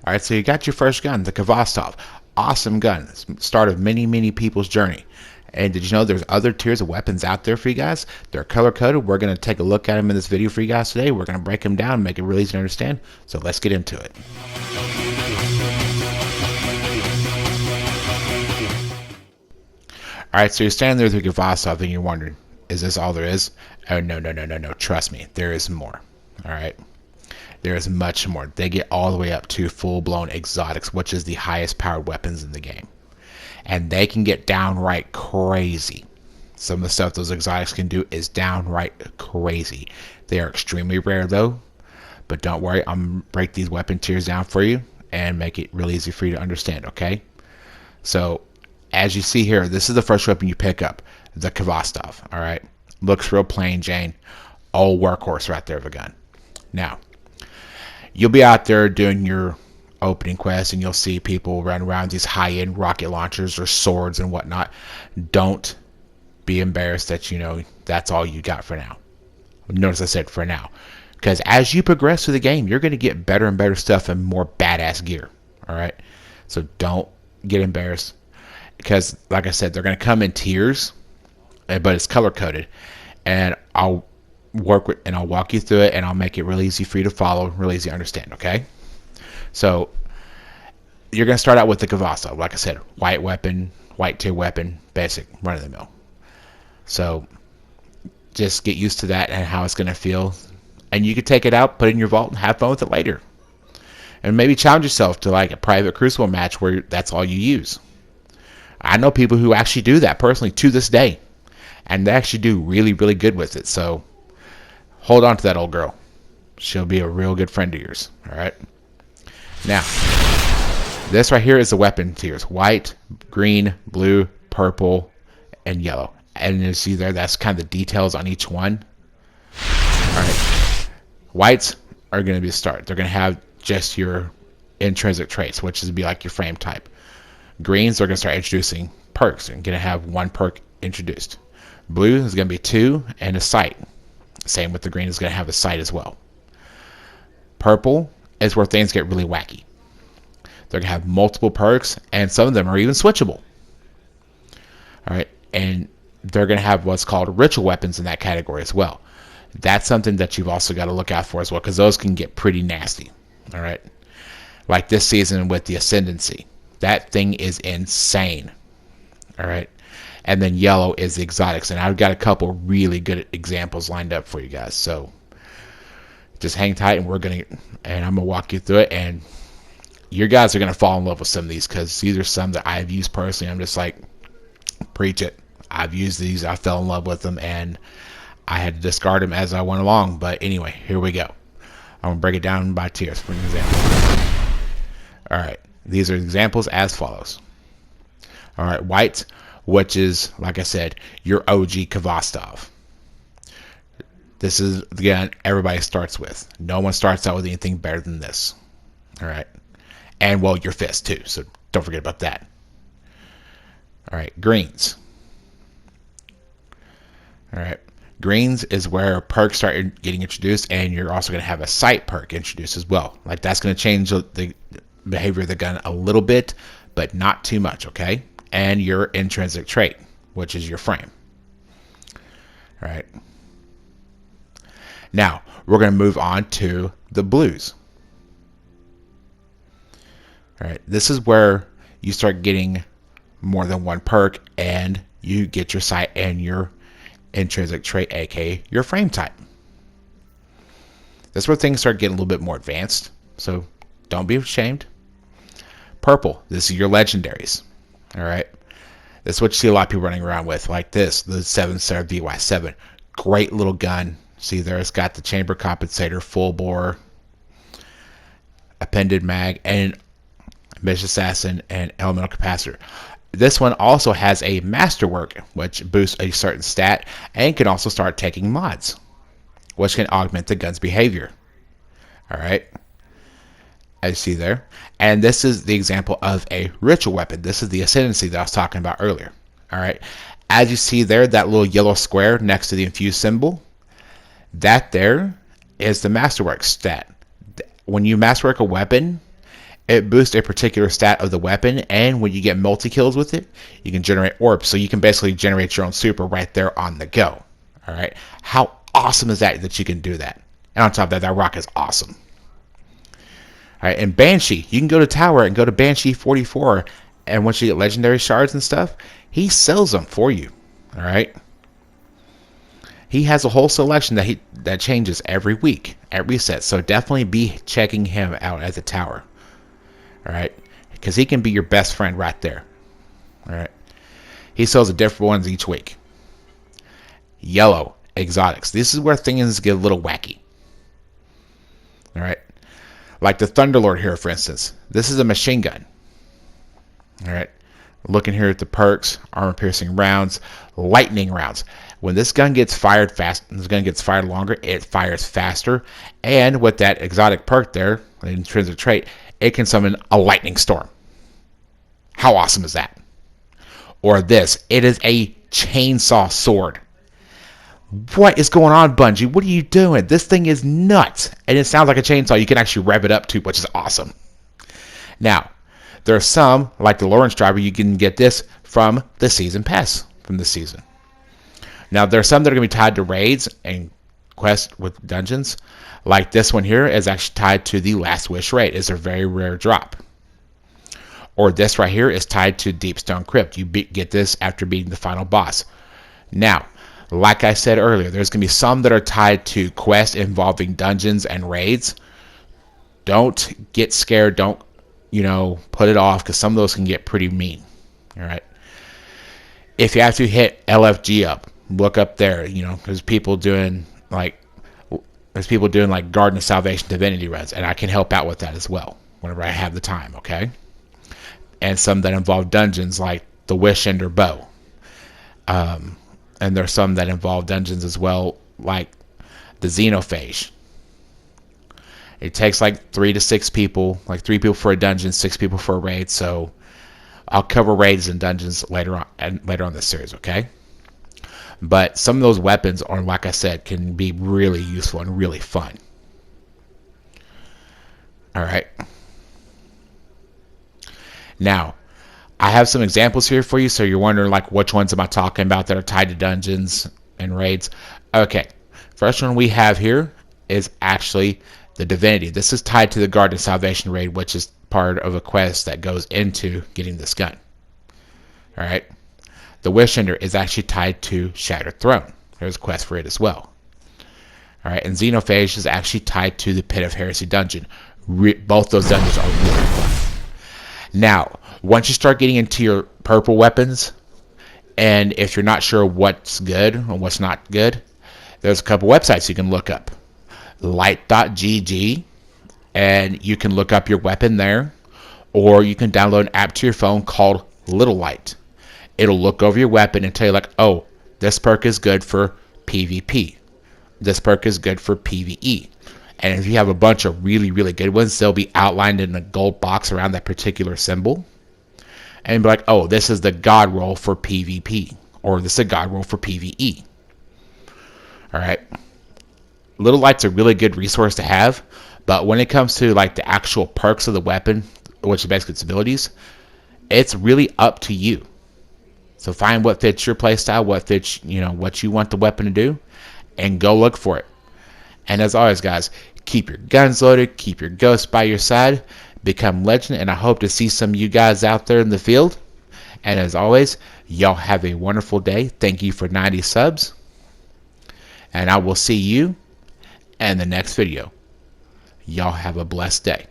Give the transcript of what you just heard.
All right, so you got your first gun, the KHVOSTOV. Awesome gun. Start of many people's journey. And did you know there's other tiers of weapons out there for you guys? They're color-coded. We're going to take a look at them in this video for you guys today. We're going to break them down and make it really easy to understand. So let's get into it. All right, so you're standing there with your KHVOSTOV and you're wondering, is this all there is? Oh, no. Trust me, there is more. All right. There is much more. They get all the way up to full-blown exotics, which is the highest powered weapons in the game. And they can get downright crazy. Some of the stuff those exotics can do is downright crazy. They are extremely rare though, but don't worry, I'm going to break these weapon tiers down for you and make it really easy for you to understand, okay? So, as you see here, this is the first weapon you pick up, the KHVOSTOV, alright? Looks real plain Jane. Old workhorse right there of a gun. Now, you'll be out there doing your opening quest and you'll see people run around these high-end rocket launchers or swords and whatnot. Don't be embarrassed that that's all you got for now. Notice I said for now, because as you progress through the game, you're going to get better and better stuff and more badass gear. All right, so don't get embarrassed, because like I said, they're going to come in tiers, but it's color coded, and I'll walk you through it, and I'll make it really easy for you to follow, really easy to understand. Okay. So you're going to start out with the KHVOSTOV. Like I said, white weapon, white tier weapon, basic, run of the mill. So just get used to that and how it's going to feel. And you can take it out, put it in your vault, and have fun with it later. And maybe challenge yourself to like a private Crucible match where that's all you use. I know people who actually do that personally to this day. And they actually do really good with it. So hold on to that old girl. She'll be a real good friend of yours. All right. Now, this right here is the weapon tiers. White, green, blue, purple, and yellow. And you see there, that's kind of the details on each one. Alright. Whites are going to be the start. They're going to have just your intrinsic traits, which is be like your frame type. Greens are going to start introducing perks. You're going to have one perk introduced. Blue is going to be 2 and a sight. Same with the green, is going to have a sight as well. Purple is where things get really wacky. They're going to have multiple perks, and some of them are even switchable. Alright, and they're going to have what's called ritual weapons in that category as well. That's something that you've also got to look out for as well, because those can get pretty nasty. Alright, like this season with the Ascendancy. That thing is insane. Alright, and then yellow is the exotics, and I've got a couple really good examples lined up for you guys, so just hang tight, and I'm gonna walk you through it, and your guys are gonna fall in love with some of these, because these are some that I've used personally. I'm just like, preach it. I've used these, I fell in love with them, and I had to discard them as I went along. But anyway, here we go. I'm gonna break it down by tiers for an example. All right, these are examples as follows. All right, white, which is, like I said, your OG KHVOSTOV. This is the gun everybody starts with. No one starts out with anything better than this. All right. And, well, your fist, too. So don't forget about that. All right. Greens. All right. Greens is where perks start getting introduced, and you're also going to have a sight perk introduced as well. Like, that's going to change the behavior of the gun a little bit, but not too much, okay? And your intrinsic trait, which is your frame. All right. Now, we're going to move on to the blues. All right, this is where you start getting more than one perk, and you get your sight and your intrinsic trait, aka your frame type. That's where things start getting a little bit more advanced, so don't be ashamed. Purple, this is your legendaries. All right, this is what you see a lot of people running around with, like this, the 7-SERAPH VY7. Great little gun. See there, it's got the chamber compensator, full bore, appended mag, and mission assassin, and elemental capacitor. This one also has a masterwork, which boosts a certain stat, and can also start taking mods, which can augment the gun's behavior. All right, as you see there. And this is the example of a ritual weapon. This is the Ascendancy that I was talking about earlier. All right, as you see there, that little yellow square next to the infused symbol, that there is the masterwork stat. When you masterwork a weapon, it boosts a particular stat of the weapon, and when you get multi-kills with it, you can generate orbs, so you can basically generate your own super right there on the go. Alright, how awesome is that you can do that? And on top of that, that rock is awesome. Alright, and Banshee, you can go to Tower and go to Banshee 44, and once you get legendary shards and stuff, he sells them for you. Alright, he has a whole selection that changes every week at reset, so definitely be checking him out at the Tower. Alright, because he can be your best friend right there. Alright, he sells a different ones each week. Yellow exotics. This is where things get a little wacky. Alright, like the Thunderlord here, for instance. This is a machine gun. Alright, looking here at the perks: armor piercing rounds, lightning rounds. When this gun gets fired fast, this gun gets fired longer, it fires faster, and with that exotic perk there, the intrinsic trait, it can summon a lightning storm. How awesome is that? Or this, it is a chainsaw sword. What is going on, Bungie? What are you doing? This thing is nuts, and it sounds like a chainsaw. You can actually rev it up too, which is awesome. Now, there are some, like the LORENTZ driver, you can get this from the season pass from this season. Now, there are some that are going to be tied to raids and quests with dungeons. Like this one here is actually tied to the Last Wish raid. It's a very rare drop. Or this right here is tied to Deepstone Crypt. You get this after beating the final boss. Now, like I said earlier, there's going to be some that are tied to quests involving dungeons and raids. Don't get scared. Don't, put it off, because some of those can get pretty mean. All right. If you have to hit LFG up, look up there. There's people doing like Garden of Salvation Divinity runs, and I can help out with that as well whenever I have the time. Okay. And some that involve dungeons, like the Wish Ender Bow. And there's some that involve dungeons as well, like the XENOPHAGE. It takes like 3 to 6 people, like 3 people for a dungeon, 6 people for a raid. So I'll cover raids and dungeons later on this series, okay? But some of those weapons are, like I said, can be really useful and really fun. All right. Now, I have some examples here for you, so you're wondering like which ones am I talking about that are tied to dungeons and raids. Okay, first one we have here is actually the Divinity. This is tied to the Garden of Salvation raid, which is part of a quest that goes into getting this gun. Alright, the Wish Ender is actually tied to Shattered Throne. There's a quest for it as well. Alright, and XENOPHAGE is actually tied to the Pit of Heresy dungeon. Both those dungeons are really fun. Now, once you start getting into your purple weapons, and if you're not sure what's good or what's not good, there's a couple websites you can look up. Light.gg, and you can look up your weapon there, or you can download an app to your phone called Little Light. It'll look over your weapon and tell you like, oh, this perk is good for PvP. This perk is good for PvE. And if you have a bunch of really, really good ones, they'll be outlined in a gold box around that particular symbol. And be like, oh, this is the God roll for PvP. Or this is a God roll for PvE. Alright. Little Light's a really good resource to have. But when it comes to like the actual perks of the weapon, which is basically its abilities, it's really up to you. So find what fits your playstyle, what fits, what you want the weapon to do, and go look for it. And as always, guys, keep your guns loaded, keep your ghosts by your side, become legend, and I hope to see some of you guys out there in the field. And as always, y'all have a wonderful day. Thank you for 90 subs. And I will see you in the next video. Y'all have a blessed day.